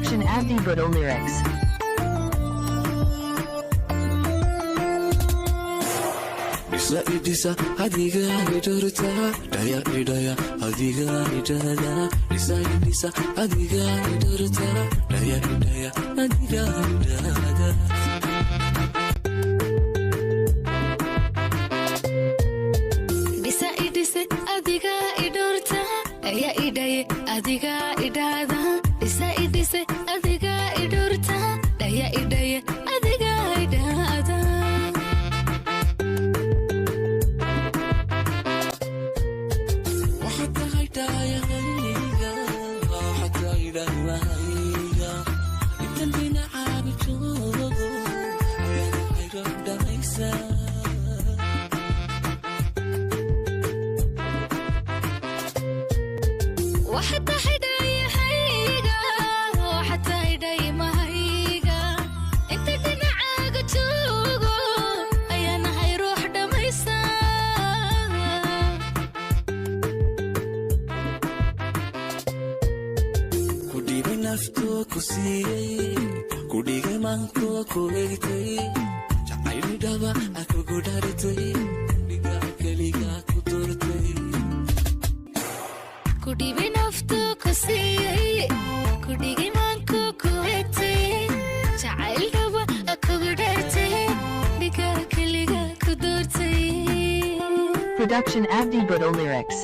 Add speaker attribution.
Speaker 1: Production Abdi Buddha Lyrics.
Speaker 2: Disa idisa adiga idurta daya idaya adiga idada disa idisa adiga idurta daya idaya adiga idada
Speaker 3: Disa idisa adiga idurta daya idaya adiga idada disa idisa adiga idurta daya idaya adiga idada وحتى حدايا هيقا وحتى حدايا ما هيقا انت دينا عاقة توقو ايانا هيروح دميسا
Speaker 2: Kudigi naftu kusiyay Kudigi mangku kuwegtay Jacayli dhaba aku gudaritay Liga kaliga aku turtay
Speaker 3: Kudibi naftu kusiyay Kudigi manku kuwegtay Jacayl dhaba aku gudaritay Liga kaliga aku turtay
Speaker 1: Production Abdi Buddha Lyrics.